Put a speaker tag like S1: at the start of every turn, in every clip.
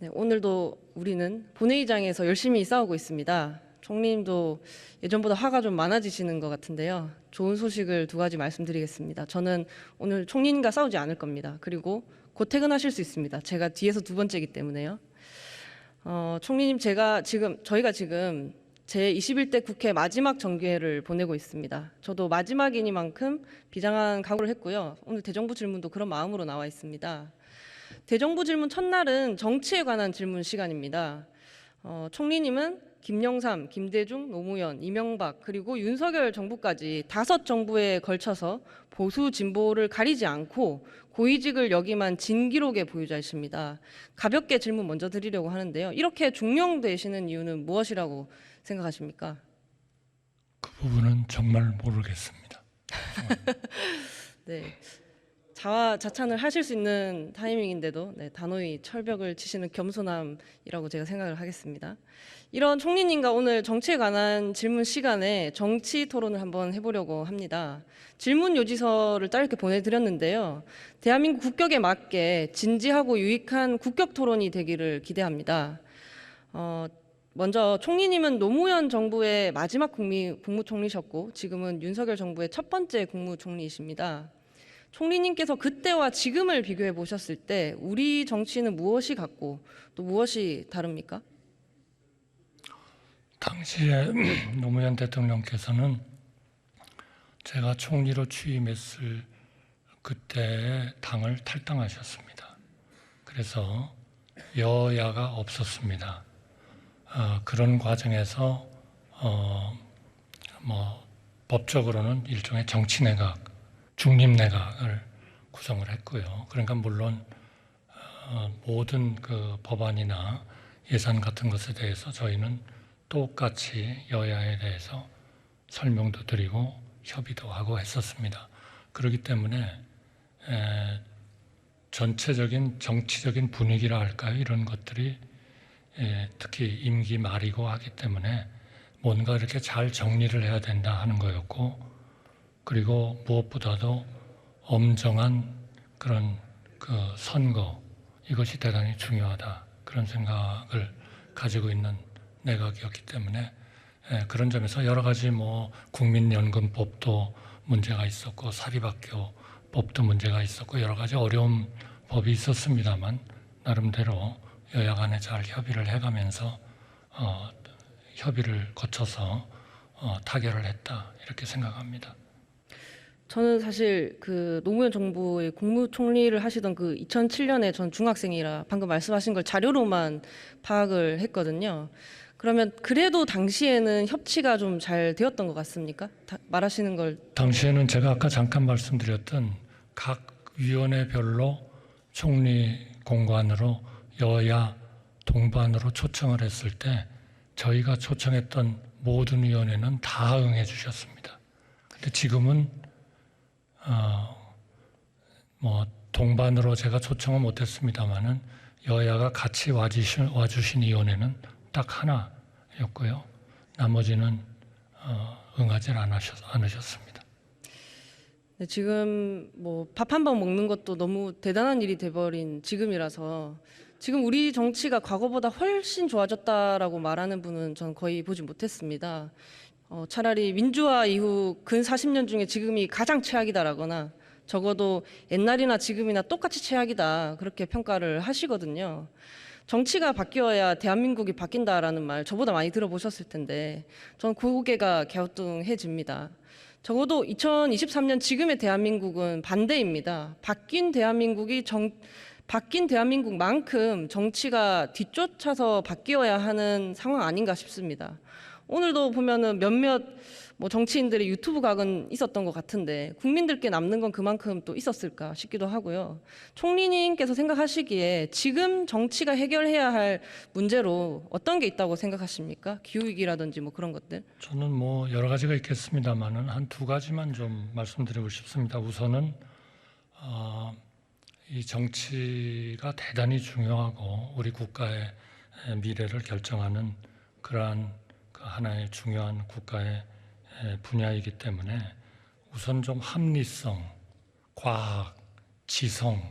S1: 네, 오늘도 우리는 본회의장에서 열심히 싸우고 있습니다. 총리님도 예전보다 화가 좀 많아지시는 것 같은데요. 좋은 소식을 두 가지 말씀드리겠습니다. 저는 오늘 총리님과 싸우지 않을 겁니다. 그리고 곧 퇴근하실 수 있습니다. 제가 뒤에서 두 번째이기 때문에요. 총리님, 저희가 지금 제21대 국회 마지막 정기회를 보내고 있습니다. 저도 마지막이니만큼 비장한 각오를 했고요. 오늘 대정부 질문도 그런 마음으로 나와 있습니다. 대정부 질문 첫날은 정치에 관한 질문 시간입니다. 총리님은 김영삼, 김대중, 노무현, 이명박 그리고 윤석열 정부까지 5정부에 걸쳐서 보수 진보를 가리지 않고 고위직을 역임한 진기록의 보유자이십니다. 가볍게 질문 먼저 드리려고 하는데요. 이렇게 중용되시는 이유는 무엇이라고 생각하십니까?
S2: 그 부분은 정말 모르겠습니다.
S1: 네. 자화자찬을 하실 수 있는 타이밍인데도 단호히 철벽을 치시는 겸손함이라고 제가 생각을 하겠습니다. 이런 총리님과 오늘 정치에 관한 질문 시간에 정치 토론을 한번 해보려고 합니다. 질문 요지서를 짧게 보내드렸는데요. 대한민국 국격에 맞게 진지하고 유익한 국격 토론이 되기를 기대합니다. 먼저 총리님은 노무현 정부의 마지막 국무총리셨고 지금은 윤석열 정부의 첫 번째 국무총리이십니다. 총리님께서 그때와 지금을 비교해 보셨을 때 우리 정치는 무엇이 같고 또 무엇이 다릅니까?
S2: 당시에 노무현 대통령께서는 제가 총리로 취임했을 그때 당을 탈당하셨습니다. 그래서 여야가 없었습니다. 그런 과정에서 법적으로는 일종의 정치내각, 중립내각을 구성을 했고요. 그러니까 물론 모든 그 법안이나 예산 같은 것에 대해서 저희는 똑같이 여야에 대해서 설명도 드리고 협의도 하고 했었습니다. 그렇기 때문에 전체적인 정치적인 분위기라 할까요? 이런 것들이 특히 임기 말이고 하기 때문에 뭔가 이렇게 잘 정리를 해야 된다 하는 거였고, 그리고 무엇보다도 엄정한 그런 그 선거, 이것이 대단히 중요하다, 그런 생각을 가지고 있는 내각이었기 때문에 그런 점에서 여러 가지 국민연금법도 문제가 있었고 사립학교 법도 문제가 있었고 여러 가지 어려운 법이 있었습니다만 나름대로 여야 간에 잘 협의를 해가면서 협의를 거쳐서 타결을 했다, 이렇게 생각합니다.
S1: 저는 사실 그 노무현 정부의 국무총리를 하시던 그 2007년에 전 중학생이라 방금 말씀하신 걸 자료로만 파악을 했거든요. 그러면 그래도 당시에는 협치가 좀 잘 되었던 것 같습니까? 말하시는 걸.
S2: 당시에는 제가 아까 잠깐 말씀드렸던 각 위원회별로 총리 공관으로 여야 동반으로 초청을 했을 때 저희가 초청했던 모든 위원회는 다 응해 주셨습니다. 근데 지금은 동반으로 제가 초청은 못했습니다만은 여야가 같이 와주신 위원회는 딱 하나였고요. 나머지는 응하지 않으셨습니다.
S1: 네, 지금 밥 한 번 먹는 것도 너무 대단한 일이 돼버린 지금이라서 지금 우리 정치가 과거보다 훨씬 좋아졌다라고 말하는 분은 전 거의 보지 못했습니다. 차라리 민주화 이후 근 40년 중에 지금이 가장 최악이다라거나 적어도 옛날이나 지금이나 똑같이 최악이다, 그렇게 평가를 하시거든요. 정치가 바뀌어야 대한민국이 바뀐다라는 말 저보다 많이 들어보셨을 텐데 전 고개가 갸우뚱해집니다. 적어도 2023년 지금의 대한민국은 반대입니다. 바뀐 대한민국만큼 정치가 뒤쫓아서 바뀌어야 하는 상황 아닌가 싶습니다. 오늘도 보면은 몇몇 정치인들의 유튜브 각은 있었던 것 같은데 국민들께 남는 건 그만큼 또 있었을까 싶기도 하고요. 총리님께서 생각하시기에 지금 정치가 해결해야 할 문제로 어떤 게 있다고 생각하십니까? 기후위기라든지 그런 것들.
S2: 저는 여러 가지가 있겠습니다만은 한 두 가지만 좀 말씀드리고 싶습니다. 우선은 이 정치가 대단히 중요하고 우리 국가의 미래를 결정하는 그러한 하나의 중요한 국가의 분야이기 때문에 우선 좀 합리성, 과학, 지성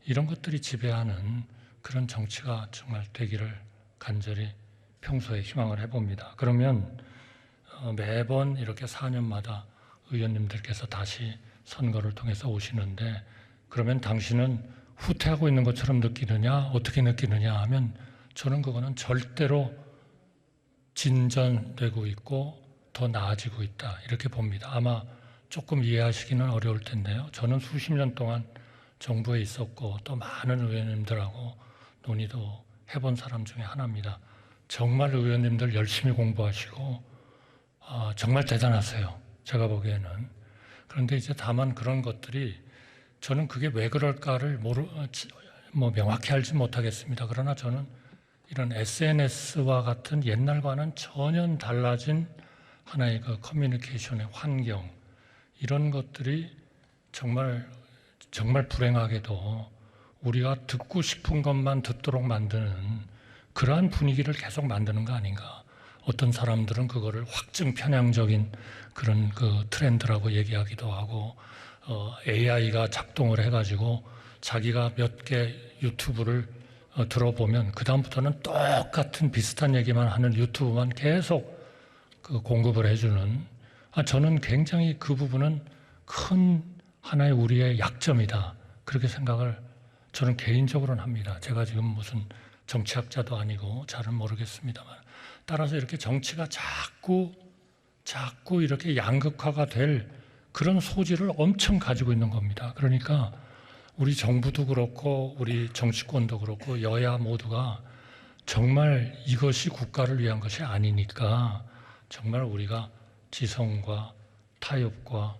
S2: 이런 것들이 지배하는 그런 정치가 정말 되기를 간절히 평소에 희망을 해봅니다. 그러면 매번 이렇게 4년마다 의원님들께서 다시 선거를 통해서 오시는데 그러면 당신은 후퇴하고 있는 것처럼 느끼느냐 어떻게 느끼느냐 하면 저는 그거는 절대로 진전되고 있고 더 나아지고 있다 이렇게 봅니다. 아마 조금 이해하시기는 어려울 텐데요. 저는 수십 년 동안 정부에 있었고 또 많은 의원님들하고 논의도 해본 사람 중에 하나입니다. 정말 의원님들 열심히 공부하시고 정말 대단하세요. 제가 보기에는. 그런데 이제 다만 그런 것들이 저는 그게 왜 그럴까를 명확히 알지 못하겠습니다. 그러나 저는 이런 SNS와 같은 옛날과는 전혀 달라진 하나의 그 커뮤니케이션의 환경 이런 것들이 정말 불행하게도 우리가 듣고 싶은 것만 듣도록 만드는 그러한 분위기를 계속 만드는 거 아닌가. 어떤 사람들은 그거를 확증 편향적인 그런 그 트렌드라고 얘기하기도 하고 AI가 작동을 해가지고 자기가 몇 개 유튜브를 들어보면 그 다음부터는 똑같은 비슷한 얘기만 하는 유튜브만 계속 그 공급을 해주는 저는 굉장히 그 부분은 큰 하나의 우리의 약점이다 그렇게 생각을 저는 개인적으로는 합니다. 제가 지금 무슨 정치학자도 아니고 잘은 모르겠습니다만 따라서 이렇게 정치가 자꾸 이렇게 양극화가 될 그런 소지를 엄청 가지고 있는 겁니다. 그러니까 우리 정부도 그렇고 우리 정치권도 그렇고 여야 모두가 정말 이것이 국가를 위한 것이 아니니까 정말 우리가 지성과 타협과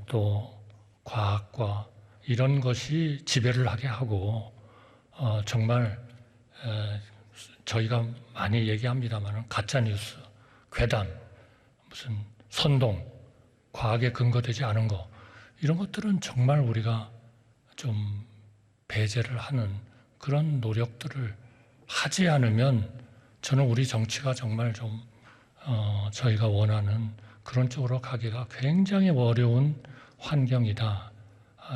S2: 또 과학과 이런 것이 지배를 하게 하고 정말 저희가 많이 얘기합니다만 가짜뉴스, 괴담, 무슨 선동, 과학에 근거되지 않은 거 이런 것들은 정말 우리가 좀 배제를 하는 그런 노력들을 하지 않으면 저는 우리 정치가 정말 좀 저희가 원하는 그런 쪽으로 가기가 굉장히 어려운 환경이다.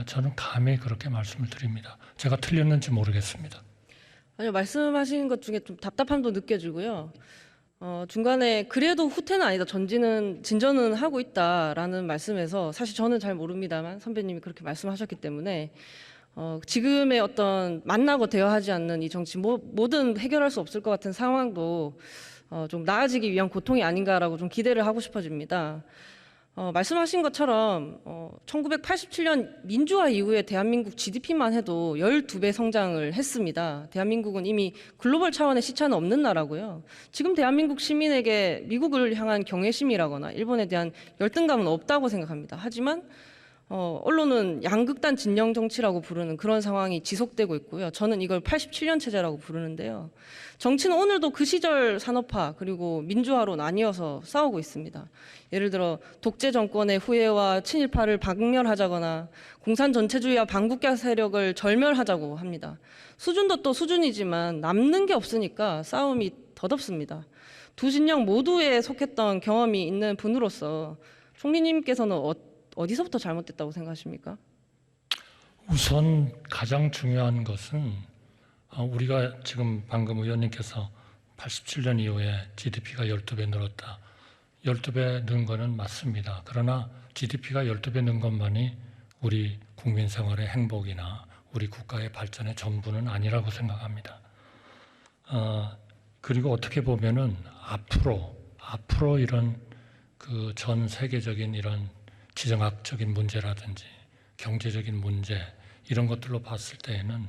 S2: 저는 감히 그렇게 말씀을 드립니다. 제가 틀렸는지 모르겠습니다.
S1: 아니요, 말씀하신 것 중에 좀 답답함도 느껴지고요. 중간에 그래도 후퇴는 아니다, 진전은 하고 있다라는 말씀에서 사실 저는 잘 모릅니다만 선배님이 그렇게 말씀하셨기 때문에 지금의 어떤 만나고 대화하지 않는 이 정치 뭐든 해결할 수 없을 것 같은 상황도 좀 나아지기 위한 고통이 아닌가라고 좀 기대를 하고 싶어집니다. 말씀하신 것처럼 1987년 민주화 이후에 대한민국 GDP만 해도 12배 성장을 했습니다. 대한민국은 이미 글로벌 차원의 시차는 없는 나라고요. 지금 대한민국 시민에게 미국을 향한 경외심이라거나 일본에 대한 열등감은 없다고 생각합니다. 하지만 언론은 양극단 진영 정치라고 부르는 그런 상황이 지속되고 있고요. 저는 이걸 87년 체제라고 부르는데요. 정치는 오늘도 그 시절 산업화 그리고 민주화로 나뉘어서 싸우고 있습니다. 예를 들어 독재 정권의 후예와 친일파를 박멸하자거나 공산 전체주의와 반국가 세력을 절멸하자고 합니다. 수준도 또 수준이지만 남는 게 없으니까 싸움이 덧없습니다. 두 진영 모두에 속했던 경험이 있는 분으로서 총리님께서는 어디서부터 잘못됐다고 생각하십니까?
S2: 우선 가장 중요한 것은 우리가 지금 방금 의원님께서 87년 이후에 GDP가 12배 늘었다. 12배 는 거는 맞습니다. 그러나 GDP가 12배 는 것만이 우리 국민 생활의 행복이나 우리 국가의 발전의 전부는 아니라고 생각합니다. 그리고 어떻게 보면은 앞으로 이런 그 전 세계적인 이런 지정학적인 문제라든지 경제적인 문제 이런 것들로 봤을 때에는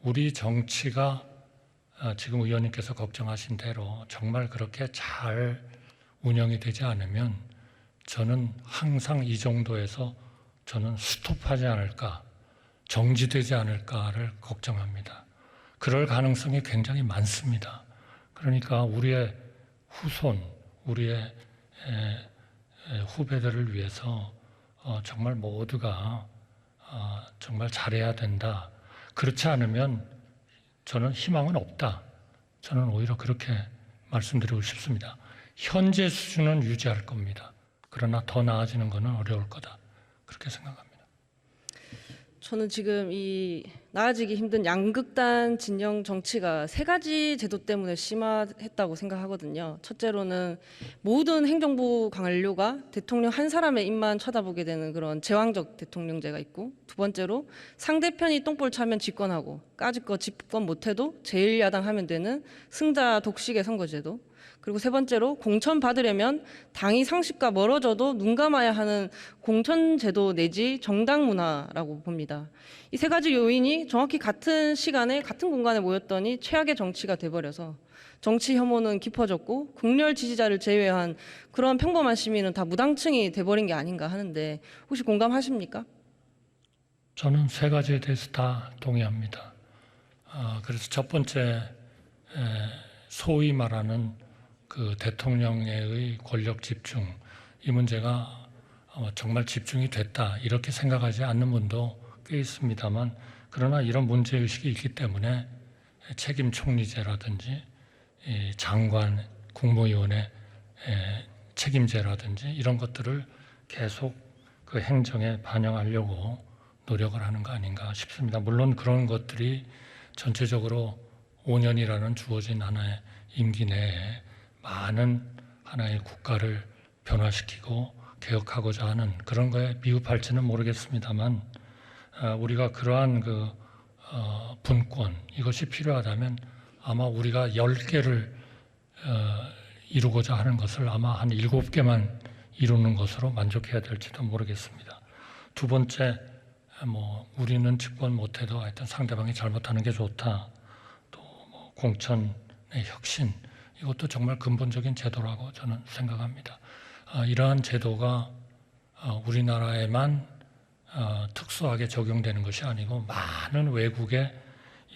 S2: 우리 정치가 지금 의원님께서 걱정하신 대로 정말 그렇게 잘 운영이 되지 않으면 저는 항상 이 정도에서 저는 스톱하지 않을까, 정지되지 않을까를 걱정합니다. 그럴 가능성이 굉장히 많습니다. 그러니까 우리의 후손, 우리의 후배들을 위해서 정말 모두가 정말 잘해야 된다. 그렇지 않으면 저는 희망은 없다. 저는 오히려 그렇게 말씀드리고 싶습니다. 현재 수준은 유지할 겁니다. 그러나 더 나아지는 것은 어려울 거다. 그렇게 생각합니다.
S1: 저는 지금 이 나아지기 힘든 양극단 진영 정치가 세 가지 제도 때문에 심화했다고 생각하거든요. 첫째로는 모든 행정부 관료가 대통령 한 사람의 입만 쳐다보게 되는 그런 제왕적 대통령제가 있고, 두 번째로 상대편이 똥볼 차면 집권하고 까짓 거 집권 못해도 제1야당 하면 되는 승자 독식의 선거제도, 그리고 세 번째로 공천 받으려면 당이 상식과 멀어져도 눈 감아야 하는 공천제도 내지 정당 문화라고 봅니다. 이 세 가지 요인이 정확히 같은 시간에 같은 공간에 모였더니 최악의 정치가 돼버려서 정치 혐오는 깊어졌고 극렬 지지자를 제외한 그런 평범한 시민은 다 무당층이 돼버린 게 아닌가 하는데, 혹시 공감하십니까?
S2: 저는 세 가지에 대해서 다 동의합니다. 그래서 첫 번째, 소위 말하는 그 대통령의 권력 집중, 이 문제가 정말 집중이 됐다 이렇게 생각하지 않는 분도 꽤 있습니다만, 그러나 이런 문제의식이 있기 때문에 책임 총리제라든지 장관, 국무위원회 책임제라든지 이런 것들을 계속 그 행정에 반영하려고 노력을 하는 거 아닌가 싶습니다. 물론 그런 것들이 전체적으로 5년이라는 주어진 하나의 임기 내에 많은 하나의 국가를 변화시키고 개혁하고자 하는 그런 거에 미흡할지는 모르겠습니다만, 우리가 그러한 그 분권, 이것이 필요하다면 아마 우리가 10개를 이루고자 하는 것을 아마 한 7개만 이루는 것으로 만족해야 될지도 모르겠습니다. 두 번째, 우리는 집권 못해도 하여튼 상대방이 잘못하는 게 좋다. 또 공천의 혁신, 이것도 정말 근본적인 제도라고 저는 생각합니다. 이러한 제도가 우리나라에만 특수하게 적용되는 것이 아니고 많은 외국에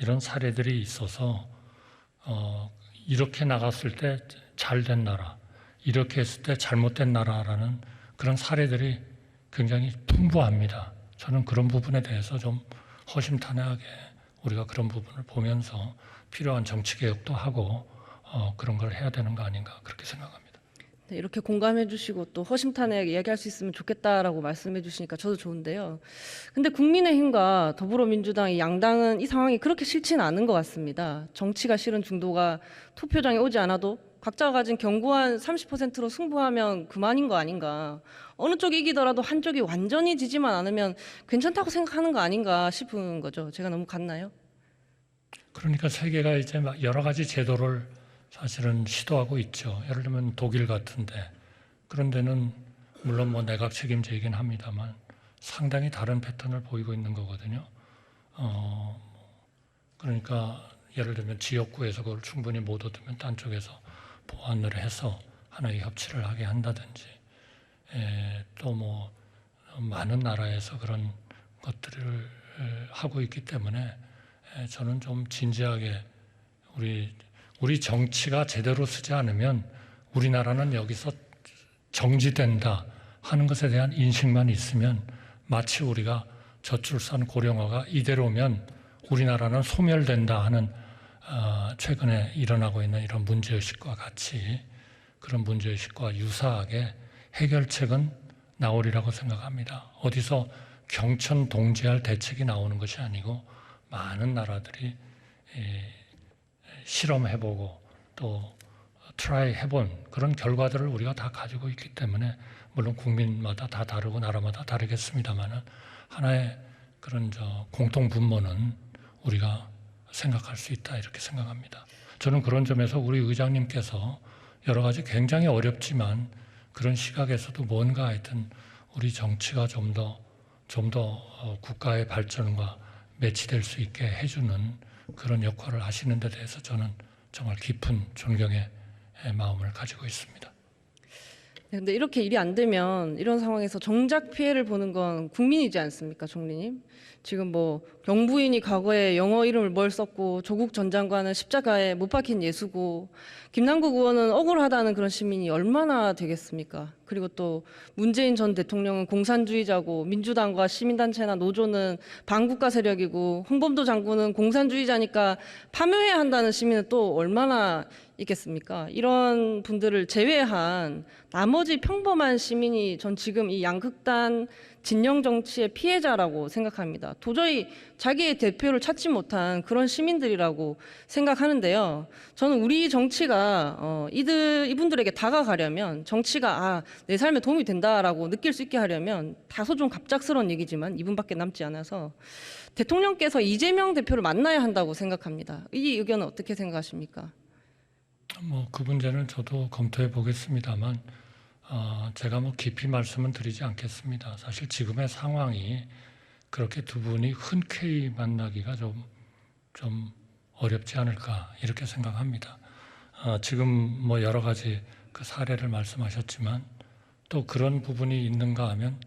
S2: 이런 사례들이 있어서 이렇게 나갔을 때 잘된 나라, 이렇게 했을 때 잘못된 나라라는 그런 사례들이 굉장히 풍부합니다. 저는 그런 부분에 대해서 좀 허심탄회하게 우리가 그런 부분을 보면서 필요한 정치 개혁도 하고 그런 걸 해야 되는 거 아닌가 그렇게 생각합니다.
S1: 네, 이렇게 공감해 주시고 또 허심탄회하게 이야기할 수 있으면 좋겠다라고 말씀해 주시니까 저도 좋은데요. 근데 국민의힘과 더불어민주당 이 양당은 이 상황이 그렇게 싫지는 않은 것 같습니다. 정치가 싫은 중도가 투표장에 오지 않아도 각자가 가진 견고한 30%로 승부하면 그만인 거 아닌가. 어느 쪽이 이기더라도 한쪽이 완전히 지지만 않으면 괜찮다고 생각하는 거 아닌가 싶은 거죠. 제가 너무 같나요?
S2: 그러니까 세계가 이제 막 여러 가지 제도를 사실은 시도하고 있죠. 예를 들면 독일 같은데, 그런 데는 물론 내각 책임제이긴 합니다만 상당히 다른 패턴을 보이고 있는 거거든요. 그러니까 예를 들면 지역구에서 그걸 충분히 못 얻으면 딴 쪽에서 보완을 해서 하나의 협치를 하게 한다든지, 또 많은 나라에서 그런 것들을 하고 있기 때문에 저는 좀 진지하게 우리 정치가 제대로 쓰지 않으면 우리나라는 여기서 정지된다 하는 것에 대한 인식만 있으면 마치 우리가 저출산 고령화가 이대로면 우리나라는 소멸된다 하는 최근에 일어나고 있는 이런 문제의식과 같이 그런 문제의식과 유사하게 해결책은 나오리라고 생각합니다. 어디서 경천동지할 대책이 나오는 것이 아니고 많은 나라들이 실험해보고 또 트라이 해본 그런 결과들을 우리가 다 가지고 있기 때문에, 물론 국민마다 다 다르고 나라마다 다르겠습니다만은 하나의 그런 공통 분모는 우리가 생각할 수 있다 이렇게 생각합니다. 저는 그런 점에서 우리 의장님께서 여러 가지 굉장히 어렵지만 그런 시각에서도 뭔가 하여튼 우리 정치가 좀 더 국가의 발전과 매치될 수 있게 해주는 그런 역할을 하시는 데 대해서 저는 정말 깊은 존경의 마음을 가지고 있습니다.
S1: 근데 이렇게 일이 안 되면 이런 상황에서 정작 피해를 보는 건 국민이지 않습니까, 총리님? 지금 경부인이 과거에 영어 이름을 뭘 썼고 조국 전 장관은 십자가에 못 박힌 예수고 김남국 의원은 억울하다는 그런 시민이 얼마나 되겠습니까? 그리고 또 문재인 전 대통령은 공산주의자고 민주당과 시민단체나 노조는 반국가 세력이고 홍범도 장군은 공산주의자니까 파묘해야 한다는 시민은 또 얼마나 있겠습니까? 이런 분들을 제외한 나머지 평범한 시민이 전 지금 이 양극단 진영 정치의 피해자라고 생각합니다. 도저히 자기의 대표를 찾지 못한 그런 시민들이라고 생각하는데요. 저는 우리 정치가 이분들에게 다가가려면, 정치가 내 삶에 도움이 된다라고 느낄 수 있게 하려면, 다소 좀 갑작스러운 얘기지만 2분밖에 남지 않아서 대통령께서 이재명 대표를 만나야 한다고 생각합니다. 이 의견은 어떻게 생각하십니까?
S2: 그 문제는 저도 검토해 보겠습니다만 제가 깊이 말씀은 드리지 않겠습니다. 사실 지금의 상황이 그렇게 두 분이 흔쾌히 만나기가 좀 어렵지 않을까 이렇게 생각합니다. 지금 여러 가지 그 사례를 말씀하셨지만 또 그런 부분이 있는가 하면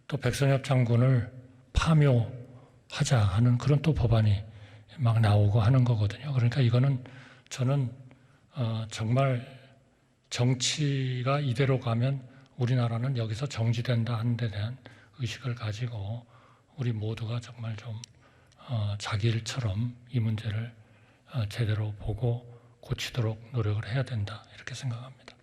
S2: 또 백선엽 장군을 파묘하자 하는 그런 또 법안이 막 나오고 하는 거거든요. 그러니까 이거는 저는 정말 정치가 이대로 가면 우리나라는 여기서 정지된다 하는 데 대한 의식을 가지고 우리 모두가 정말 좀 자기 일처럼 이 문제를 제대로 보고 고치도록 노력을 해야 된다 이렇게 생각합니다.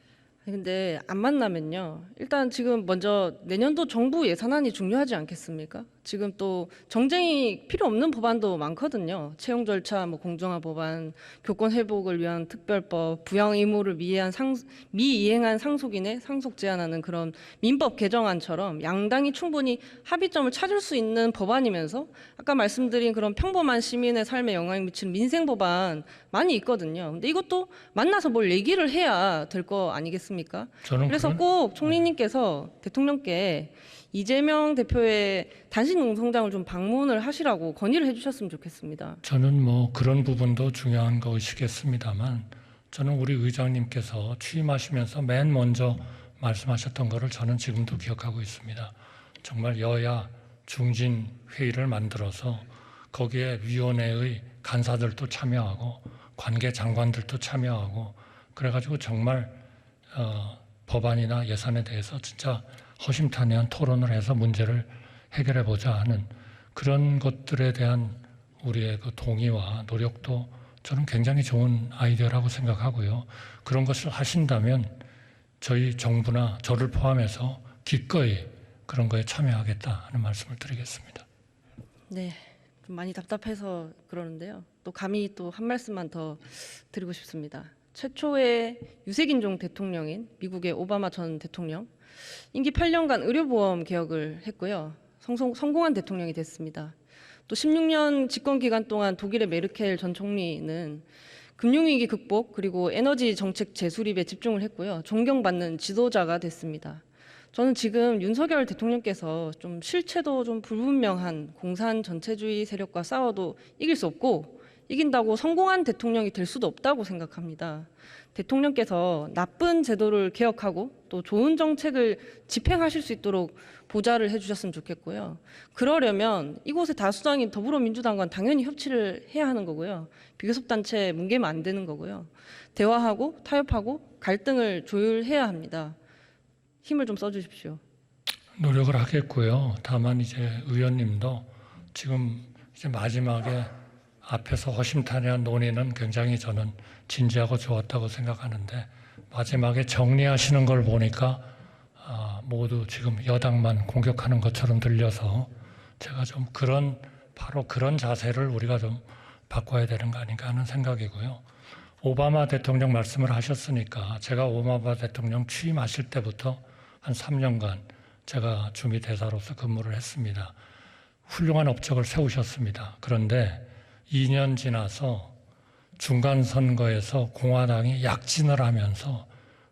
S1: 근데 안 만나면요. 일단 지금 먼저 내년도 정부 예산안이 중요하지 않겠습니까? 지금 또 정쟁이 필요 없는 법안도 많거든요. 채용 절차, 공정화 법안, 교권 회복을 위한 특별법, 부양 의무를 미이행한 상속인의 상속 제한하는 그런 민법 개정안처럼 양당이 충분히 합의점을 찾을 수 있는 법안이면서 아까 말씀드린 그런 평범한 시민의 삶에 영향을 미치는 민생 법안 많이 있거든요. 근데 이것도 만나서 뭘 얘기를 해야 될 거 아니겠습니까? 그래서 꼭 총리님께서 대통령께 이재명 대표의 단식 농성장을 좀 방문을 하시라고 건의를 해주셨으면 좋겠습니다.
S2: 저는 그런 부분도 중요한 것이겠습니다만 저는 우리 의장님께서 취임하시면서 맨 먼저 말씀하셨던 것을 저는 지금도 기억하고 있습니다. 정말 여야 중진 회의를 만들어서 거기에 위원회의 간사들도 참여하고 관계 장관들도 참여하고 그래가지고 정말 법안이나 예산에 대해서 진짜 허심탄회한 토론을 해서 문제를 해결해 보자 하는 그런 것들에 대한 우리의 그 동의와 노력도 저는 굉장히 좋은 아이디어라고 생각하고요. 그런 것을 하신다면 저희 정부나 저를 포함해서 기꺼이 그런 거에 참여하겠다 하는 말씀을 드리겠습니다.
S1: 네, 좀 많이 답답해서 그러는데요. 또 감히 또 한 말씀만 더 드리고 싶습니다. 최초의 유색인종 대통령인 미국의 오바마 전 대통령, 임기 8년간 의료보험 개혁을 했고요. 성공한 대통령이 됐습니다. 또 16년 집권 기간 동안 독일의 메르켈 전 총리는 금융위기 극복 그리고 에너지 정책 재수립에 집중을 했고요. 존경받는 지도자가 됐습니다. 저는 지금 윤석열 대통령께서 좀 실체도 좀 불분명한 공산 전체주의 세력과 싸워도 이길 수 없고 이긴다고 성공한 대통령이 될 수도 없다고 생각합니다. 대통령께서 나쁜 제도를 개혁하고 또 좋은 정책을 집행하실 수 있도록 보좌를 해주셨으면 좋겠고요. 그러려면 이곳의 다수당인 더불어민주당과는 당연히 협치를 해야 하는 거고요. 비교섭단체 뭉개면 안 되는 거고요. 대화하고 타협하고 갈등을 조율해야 합니다. 힘을 좀 써주십시오.
S2: 노력을 하겠고요. 다만 이제 의원님도 지금 이제 마지막에 앞에서 허심탄회한 논의는 굉장히 저는 진지하고 좋았다고 생각하는데 마지막에 정리하시는 걸 보니까 모두 지금 여당만 공격하는 것처럼 들려서 제가 좀 바로 그런 자세를 우리가 좀 바꿔야 되는 거 아닌가 하는 생각이고요. 오바마 대통령 말씀을 하셨으니까 제가 오바마 대통령 취임하실 때부터 한 3년간 제가 주미 대사로서 근무를 했습니다. 훌륭한 업적을 세우셨습니다. 그런데 2년 지나서 중간 선거에서 공화당이 약진을 하면서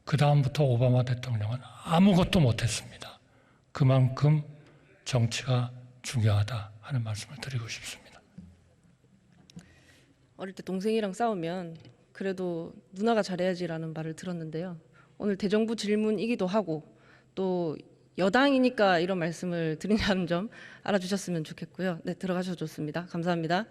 S2: 그 다음부터 오바마 대통령은 아무것도 못했습니다. 그만큼 정치가 중요하다 하는 말씀을 드리고 싶습니다.
S1: 어릴 때 동생이랑 싸우면 그래도 누나가 잘해야지라는 말을 들었는데요. 오늘 대정부 질문이기도 하고 또 여당이니까 이런 말씀을 드린다는 점 알아주셨으면 좋겠고요. 네, 들어가셔도 좋습니다. 감사합니다.